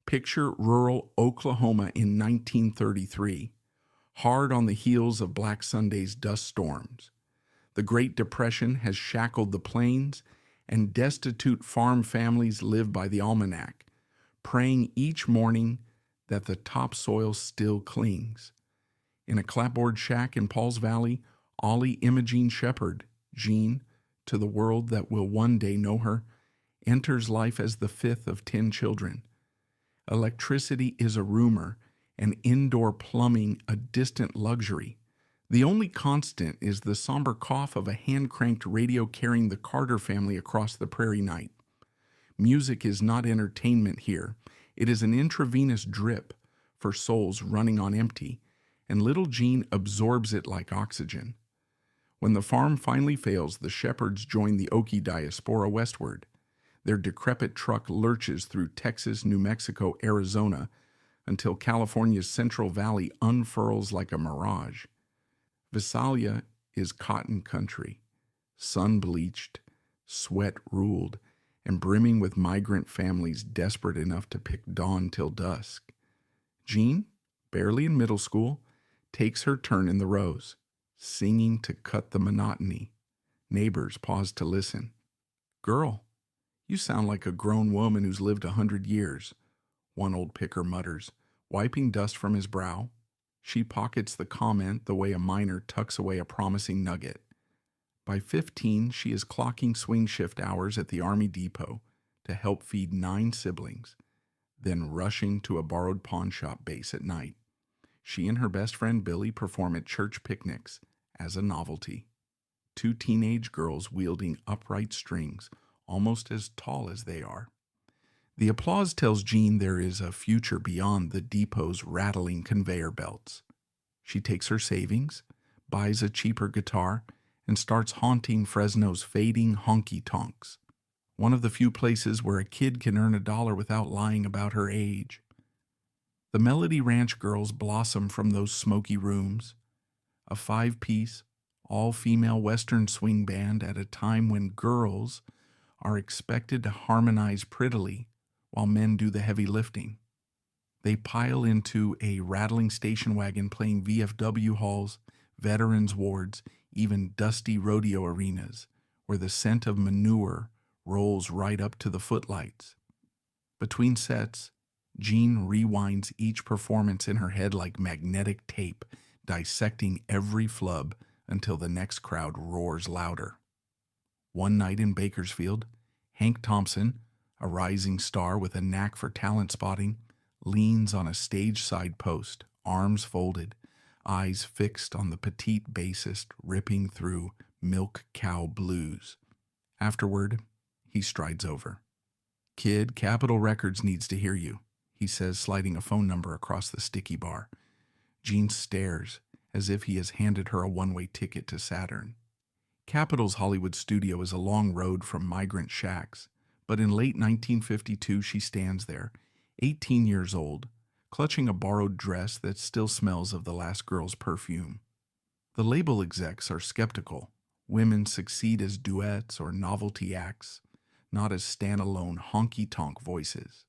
Picture rural Oklahoma in 1933, hard on the heels of Black Sunday's dust storms. The Great Depression has shackled the plains, and destitute farm families live by the almanac, praying each morning that the topsoil still clings. In a clapboard shack in Pauls Valley, Ollie Imogene Shepard, Jean, to the world that will one day know her, enters life as the fifth of 10 children. Electricity is a rumor, and indoor plumbing a distant luxury. The only constant is the somber cough of a hand-cranked radio carrying the Carter family across the prairie night. Music is not entertainment here. It is an intravenous drip for souls running on empty, and little Jean absorbs it like oxygen. When the farm finally fails, the Shepards join the Okie diaspora westward. Their decrepit truck lurches through Texas, New Mexico, Arizona, until California's Central Valley unfurls like a mirage. Visalia is cotton country, sun-bleached, sweat-ruled, and brimming with migrant families desperate enough to pick dawn till dusk. Jean, barely in middle school, takes her turn in the rows, singing to cut the monotony. Neighbors pause to listen. "Girl, you sound like a grown woman who's lived 100 years, one old picker mutters, wiping dust from his brow. She pockets the comment the way a miner tucks away a promising nugget. By 15, she is clocking swing shift hours at the Army Depot to help feed 9 siblings, then rushing to a borrowed pawn shop base at night. She and her best friend Billy perform at church picnics as a novelty. 2 teenage girls wielding upright strings, almost as tall as they are. The applause tells Jean there is a future beyond the depot's rattling conveyor belts. She takes her savings, buys a cheaper guitar, and starts haunting Fresno's fading honky-tonks, one of the few places where a kid can earn $1 without lying about her age. The Melody Ranch girls blossom from those smoky rooms, a 5-piece, all-female Western swing band at a time when girls are expected to harmonize prettily while men do the heavy lifting. They pile into a rattling station wagon playing VFW halls, veterans wards, even dusty rodeo arenas where the scent of manure rolls right up to the footlights. Between sets, Jean rewinds each performance in her head like magnetic tape, dissecting every flub until the next crowd roars louder. One night in Bakersfield, Hank Thompson, a rising star with a knack for talent spotting, leans on a stage-side post, arms folded, eyes fixed on the petite bassist ripping through Milk Cow Blues. Afterward, he strides over. "Kid, Capitol Records needs to hear you," he says, sliding a phone number across the sticky bar. Jean stares, as if he has handed her a one-way ticket to Saturn. Capitol's Hollywood studio is a long road from migrant shacks, but in late 1952 she stands there, 18 years old, clutching a borrowed dress that still smells of the last girl's perfume. The label execs are skeptical. Women succeed as duets or novelty acts, not as standalone honky-tonk voices.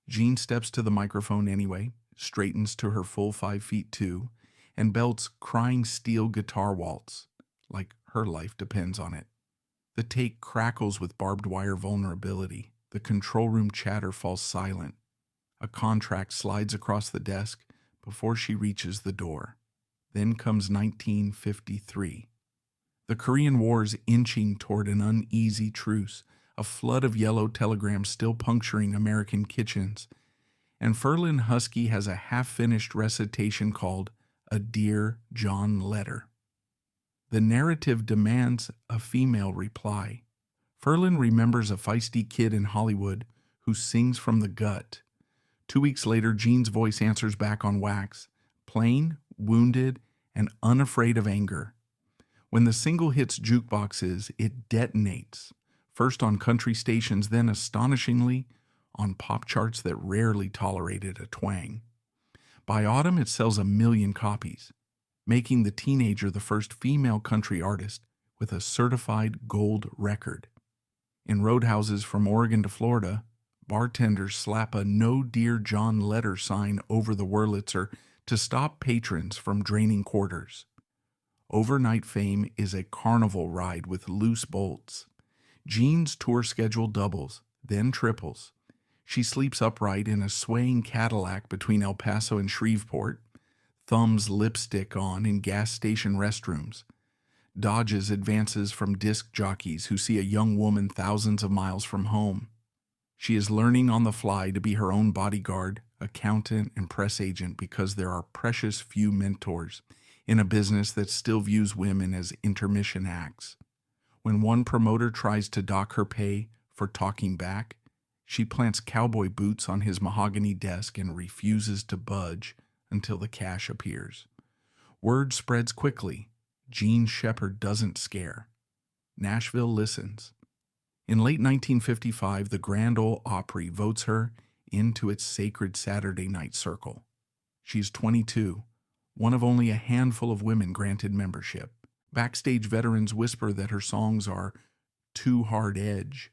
Jean steps to the microphone anyway, straightens to her full 5'2", and belts Crying Steel Guitar Waltz, like her life depends on it. The take crackles with barbed wire vulnerability. The control room chatter falls silent. A contract slides across the desk before she reaches the door. Then comes 1953. The Korean War's inching toward an uneasy truce, a flood of yellow telegrams still puncturing American kitchens, and Ferlin Husky has a half-finished recitation called A Dear John Letter. The narrative demands a female reply. Ferlin remembers a feisty kid in Hollywood who sings from the gut. 2 weeks later, Jean's voice answers back on wax, plain, wounded, and unafraid of anger. When the single hits jukeboxes, it detonates, first on country stations, then astonishingly on pop charts that rarely tolerated a twang. By autumn, it sells 1 million copies, making the teenager the first female country artist with a certified gold record. In roadhouses from Oregon to Florida, Bartenders slap a "No Dear John Letter" sign over the Wurlitzer to stop patrons from draining quarters. Overnight fame is a carnival ride with loose bolts. Jean's tour schedule doubles, then triples. She sleeps upright in a swaying Cadillac between El Paso and Shreveport, thumbs lipstick on in gas station restrooms, dodges advances from disc jockeys who see a young woman thousands of miles from home. She is learning on the fly to be her own bodyguard, accountant, and press agent because there are precious few mentors in a business that still views women as intermission acts. When one promoter tries to dock her pay for talking back, she plants cowboy boots on his mahogany desk and refuses to budge until the cash appears. Word spreads quickly. Jean Shepard doesn't scare. Nashville listens. In late 1955, the Grand Ole Opry votes her into its sacred Saturday night circle. She's 22, one of only a handful of women granted membership. Backstage veterans whisper that her songs are too hard edge.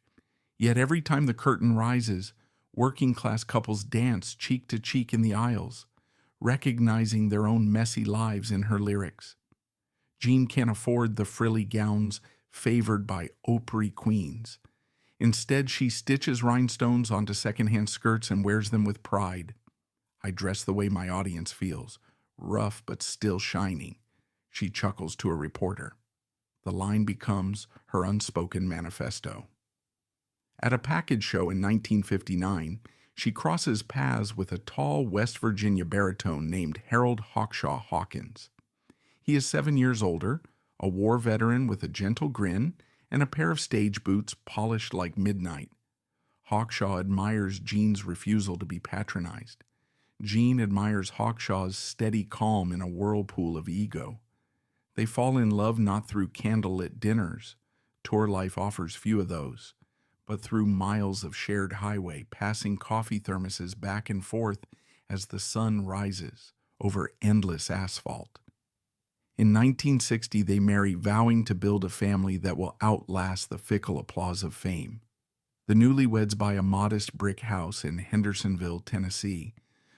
Yet every time the curtain rises, working-class couples dance cheek to cheek in the aisles, recognizing their own messy lives in her lyrics. Jean can't afford the frilly gowns favored by Opry queens. Instead, she stitches rhinestones onto secondhand skirts and wears them with pride. "I dress the way my audience feels, rough but still shining," she chuckles to a reporter. The line becomes her unspoken manifesto. At a package show in 1959, she crosses paths with a tall West Virginia baritone named Harold Hawkshaw Hawkins. He is 7 years older, a war veteran with a gentle grin and a pair of stage boots polished like midnight. Hawkshaw admires Jean's refusal to be patronized. Jean admires Hawkshaw's steady calm in a whirlpool of ego. They fall in love not through candlelit dinners. Tour life offers few of those, but through miles of shared highway, passing coffee thermoses back and forth as the sun rises over endless asphalt. In 1960, they marry, vowing to build a family that will outlast the fickle applause of fame. The newlyweds buy a modest brick house in Hendersonville, Tennessee,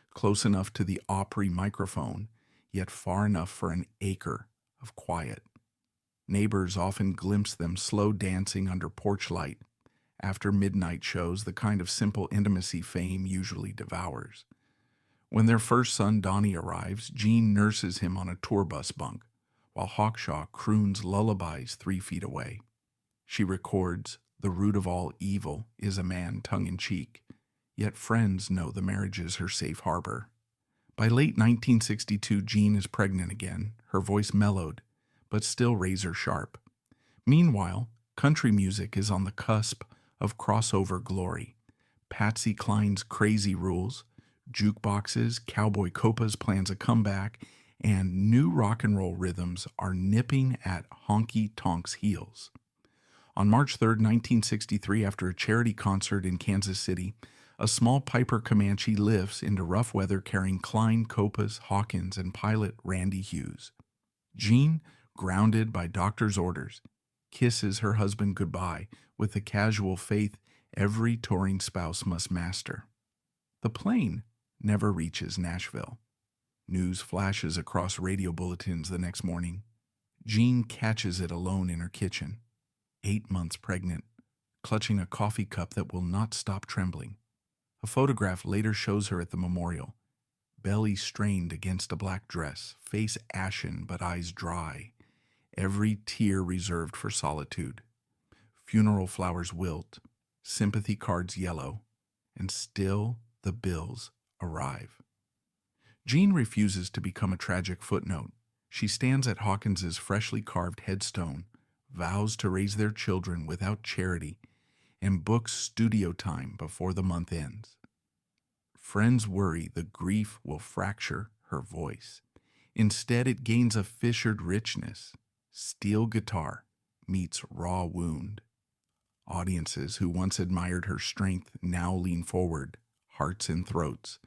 close enough to the Opry microphone, yet far enough for an acre of quiet. Neighbors often glimpse them slow dancing under porch light, after midnight shows, the kind of simple intimacy fame usually devours. When their first son, Donnie, arrives, Jean nurses him on a tour bus bunk, while Hawkshaw croons lullabies 3 feet away. She records, "The root of all evil is a man," tongue-in-cheek, yet friends know the marriage is her safe harbor. By late 1962, Jean is pregnant again, her voice mellowed, but still razor-sharp. Meanwhile, country music is on the cusp of crossover glory. Patsy Cline's Crazy Rules, jukeboxes, Cowboy Copas plans a comeback, and new rock and roll rhythms are nipping at honky-tonk's heels. On March 3, 1963, after a charity concert in Kansas City, a small Piper Comanche lifts into rough weather carrying Cline, Copas, Hawkins, and pilot Randy Hughes. Jean, grounded by doctor's orders, kisses her husband goodbye with the casual faith every touring spouse must master. The plane never reaches Nashville. News flashes across radio bulletins the next morning. Jean catches it alone in her kitchen, 8 months pregnant, clutching a coffee cup that will not stop trembling. A photograph later shows her at the memorial, belly strained against a black dress, face ashen but eyes dry, every tear reserved for solitude. Funeral flowers wilt, sympathy cards yellow, and still the bills arrive. Jean refuses to become a tragic footnote. She stands at Hawkins's freshly carved headstone, vows to raise their children without charity, and books studio time before the month ends. Friends worry the grief will fracture her voice. Instead, it gains a fissured richness. Steel guitar meets raw wound. Audiences who once admired her strength now lean forward, hearts in throats,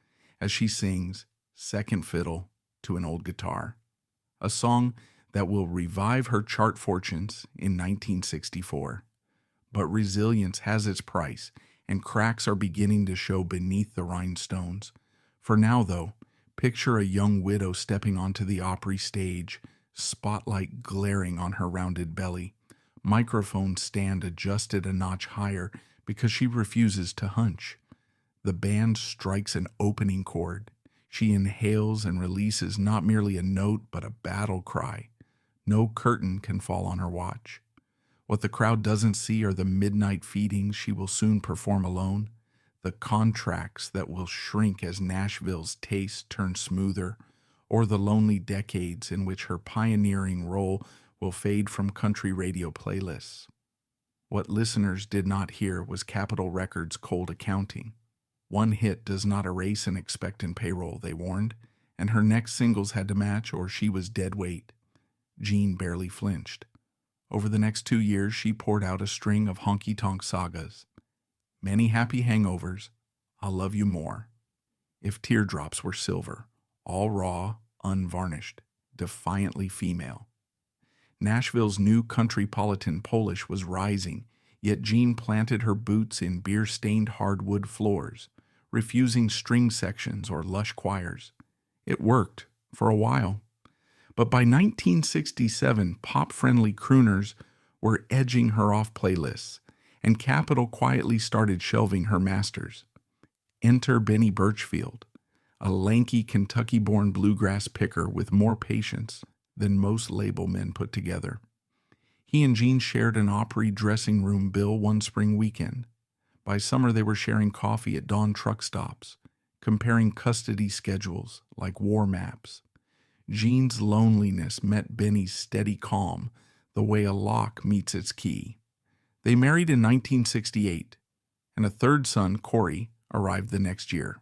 as she sings Second Fiddle to an Old Guitar, a song that will revive her chart fortunes in 1964. But resilience has its price, and cracks are beginning to show beneath the rhinestones. For now, though, picture a young widow stepping onto the Opry stage, spotlight glaring on her rounded belly, microphone stand adjusted a notch higher because she refuses to hunch. The band strikes an opening chord. She inhales and releases not merely a note but a battle cry. No curtain can fall on her watch. What the crowd doesn't see are the midnight feedings she will soon perform alone, the contracts that will shrink as Nashville's taste turns smoother, or the lonely decades in which her pioneering role will fade from country radio playlists. What listeners did not hear was Capitol Records' cold accounting. One hit does not erase an expectant payroll, they warned, and her next singles had to match or she was dead weight. Jean barely flinched. Over the next 2 years, she poured out a string of honky-tonk sagas. Many happy hangovers, I'll Love You More. If Teardrops Were Silver, all raw, unvarnished, defiantly female. Nashville's new countrypolitan Polish was rising, yet Jean planted her boots in beer-stained hardwood floors, refusing string sections or lush choirs. It worked, for a while. But by 1967, pop-friendly crooners were edging her off playlists, and Capitol quietly started shelving her masters. Enter Benny Birchfield, a lanky Kentucky-born bluegrass picker with more patience than most label men put together. He and Jean shared an Opry dressing room bill one spring weekend. By summer, they were sharing coffee at dawn truck stops, comparing custody schedules like war maps. Jean's loneliness met Benny's steady calm, the way a lock meets its key. They married in 1968, and a third son, Corey, arrived the next year.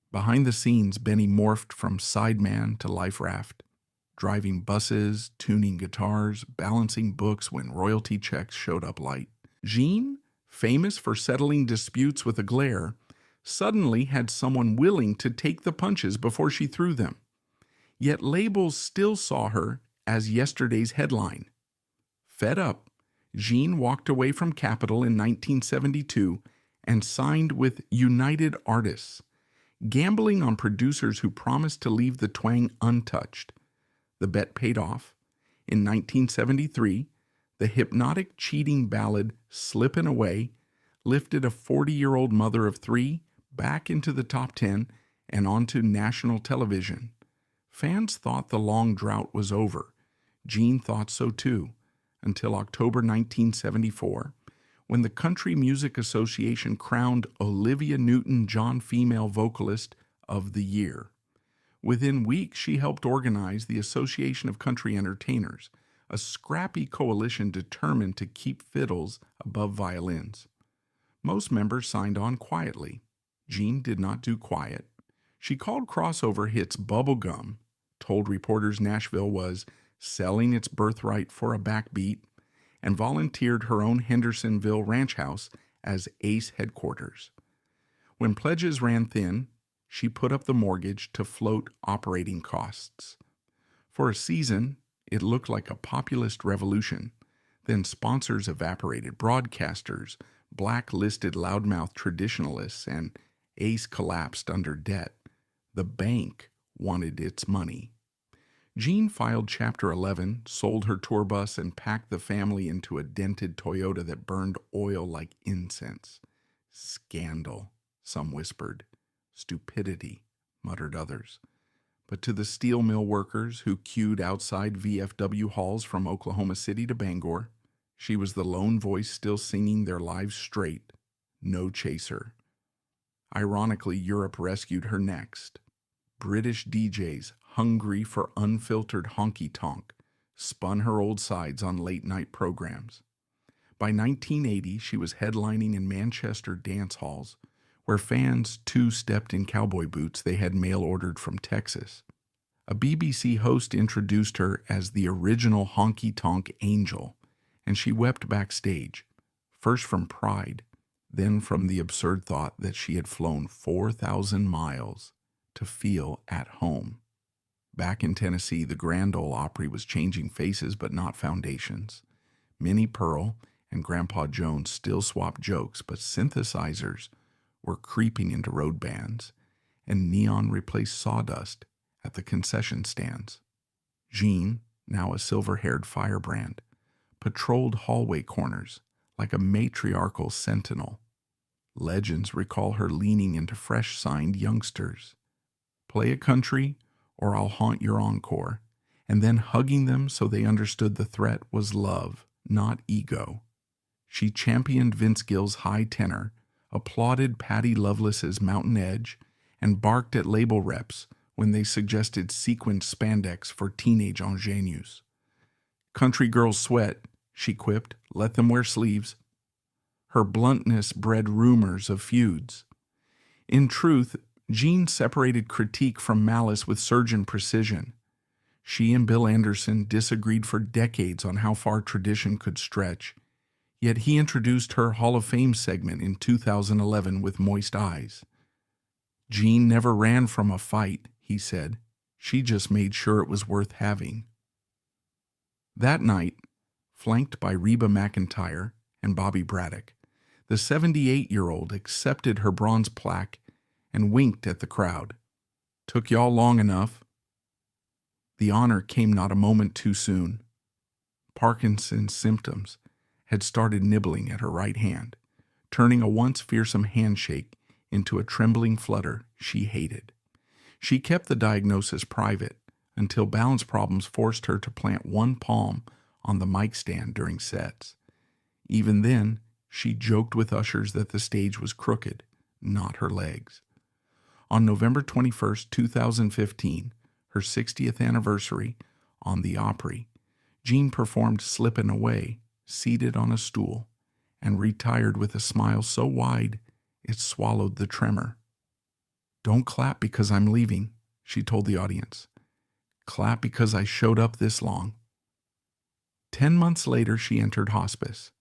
Behind the scenes, Benny morphed from sideman to life raft, driving buses, tuning guitars, balancing books when royalty checks showed up light. Jean, famous for settling disputes with a glare, suddenly had someone willing to take the punches before she threw them. Yet labels still saw her as yesterday's headline. Fed up, Jean walked away from Capitol in 1972 and signed with United Artists, gambling on producers who promised to leave the twang untouched. The bet paid off. In 1973, the hypnotic cheating ballad Slippin' Away lifted a 40-year-old mother of three back into the top 10 and onto national television. Fans thought the long drought was over. Jean thought so too, until October 1974, when the Country Music Association crowned Olivia Newton-John Female Vocalist of the Year. Within weeks, she helped organize the Association of Country Entertainers, a scrappy coalition determined to keep fiddles above violins. Most members signed on quietly. Jean did not do quiet. She called crossover hits bubblegum, told reporters Nashville was selling its birthright for a backbeat, and volunteered her own Hendersonville ranch house as Ace headquarters. When pledges ran thin, she put up the mortgage to float operating costs. For a season, it looked like a populist revolution. Then sponsors evaporated, broadcasters, blacklisted loudmouth traditionalists, and Ace collapsed under debt. The bank wanted its money. Jean filed Chapter 11, sold her tour bus, and packed the family into a dented Toyota that burned oil like incense. Scandal, some whispered. Stupidity, muttered others. But to the steel mill workers who queued outside VFW halls from Oklahoma City to Bangor, she was the lone voice still singing their lives straight. No chaser. Ironically, Europe rescued her next. British DJs, hungry for unfiltered honky-tonk, spun her old sides on late-night programs. By 1980, she was headlining in Manchester dance halls, where fans two-stepped in cowboy boots they had mail-ordered from Texas. A BBC host introduced her as the original honky-tonk angel, and she wept backstage, first from pride, then from the absurd thought that she had flown 4,000 miles to feel at home. Back in Tennessee, the Grand Ole Opry was changing faces but not foundations. Minnie Pearl and Grandpa Jones still swapped jokes, but synthesizers were creeping into road bands, and neon replaced sawdust at the concession stands. Jean, now a silver-haired firebrand, patrolled hallway corners like a matriarchal sentinel. Legends recall her leaning into fresh-signed youngsters. Play a country, or I'll haunt your encore, and then hugging them so they understood the threat was love, not ego. She championed Vince Gill's high tenor, applauded Patty Lovelace's Mountain Edge, and barked at label reps when they suggested sequined spandex for teenage ingenues. Country girls sweat, she quipped, let them wear sleeves. Her bluntness bred rumors of feuds. In truth, Jean separated critique from malice with surgeon precision. She and Bill Anderson disagreed for decades on how far tradition could stretch, yet he introduced her Hall of Fame segment in 2011 with moist eyes. Jean never ran from a fight, he said. She just made sure it was worth having. That night, flanked by Reba McEntire and Bobby Braddock, the 78-year-old accepted her bronze plaque and winked at the crowd. Took y'all long enough. The honor came not a moment too soon. Parkinson's symptoms had started nibbling at her right hand, turning a once fearsome handshake into a trembling flutter she hated. She kept the diagnosis private until balance problems forced her to plant one palm on the mic stand during sets. Even then, she joked with ushers that the stage was crooked, not her legs. On November 21, 2015, her 60th anniversary, on the Opry, Jean performed Slippin' Away, seated on a stool, and retired with a smile so wide it swallowed the tremor. Don't clap because I'm leaving, she told the audience. Clap because I showed up this long. 10 months later, she entered hospice.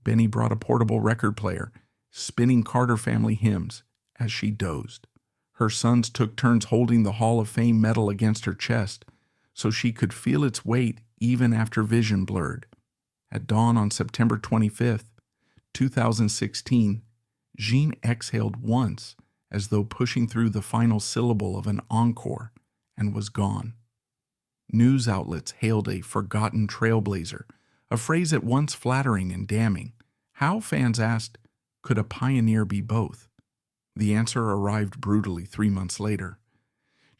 Benny brought a portable record player, spinning Carter family hymns as she dozed. Her sons took turns holding the Hall of Fame medal against her chest so she could feel its weight even after vision blurred. At dawn on September 25, 2016, Jean exhaled once as though pushing through the final syllable of an encore and was gone. News outlets hailed a forgotten trailblazer, a phrase at once flattering and damning. How, fans asked, could a pioneer be both? The answer arrived brutally 3 months later.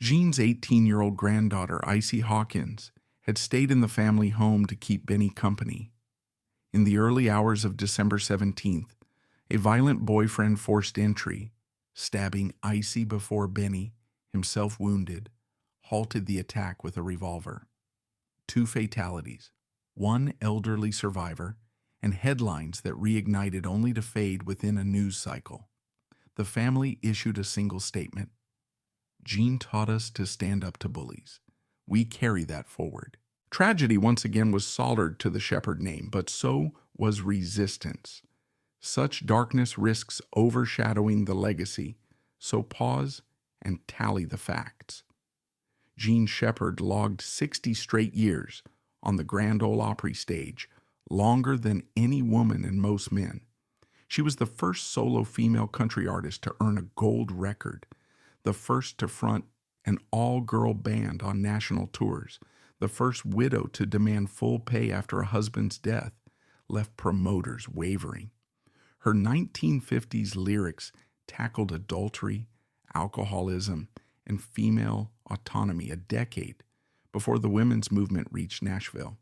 Jean's 18-year-old granddaughter, Icy Hawkins, had stayed in the family home to keep Benny company. In the early hours of December 17th, a violent boyfriend forced entry, stabbing Icy before Benny, himself wounded, halted the attack with a revolver. 2 fatalities, 1 elderly survivor, and headlines that reignited only to fade within a news cycle. The family issued a single statement. Jean taught us to stand up to bullies. We carry that forward. Tragedy once again was soldered to the Shepard name, but so was resistance. Such darkness risks overshadowing the legacy, so pause and tally the facts. Jean Shepard logged 60 straight years on the Grand Ole Opry stage, longer than any woman and most men. She was the first solo female country artist to earn a gold record, the first to front an all-girl band on national tours, the first widow to demand full pay after a husband's death, left promoters wavering. Her 1950s lyrics tackled adultery, alcoholism, and female autonomy a decade before the women's movement reached Nashville.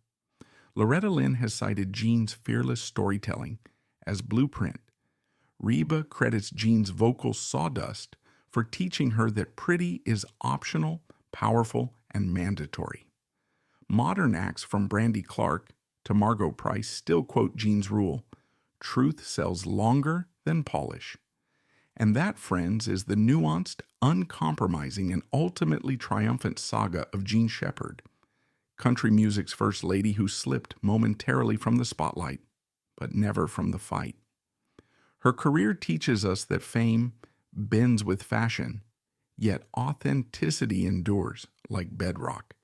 Loretta Lynn has cited Jean's fearless storytelling as blueprint. Reba credits Jean's vocal sawdust for teaching her that pretty is optional, powerful, and mandatory. Modern acts from Brandy Clark to Margot Price still quote Jean's rule, truth sells longer than polish. And that, friends, is the nuanced, uncompromising, and ultimately triumphant saga of Jean Shepard, country music's first lady who slipped momentarily from the spotlight, but never from the fight. Her career teaches us that fame bends with fashion, yet authenticity endures like bedrock.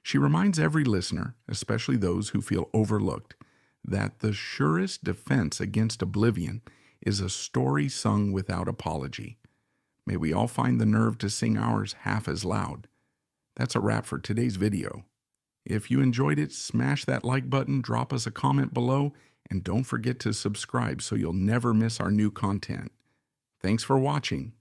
She reminds every listener, especially those who feel overlooked, that the surest defense against oblivion is a story sung without apology. May we all find the nerve to sing ours half as loud. That's a wrap for today's video. If you enjoyed it, smash that like button, drop us a comment below, and don't forget to subscribe so you'll never miss our new content. Thanks for watching.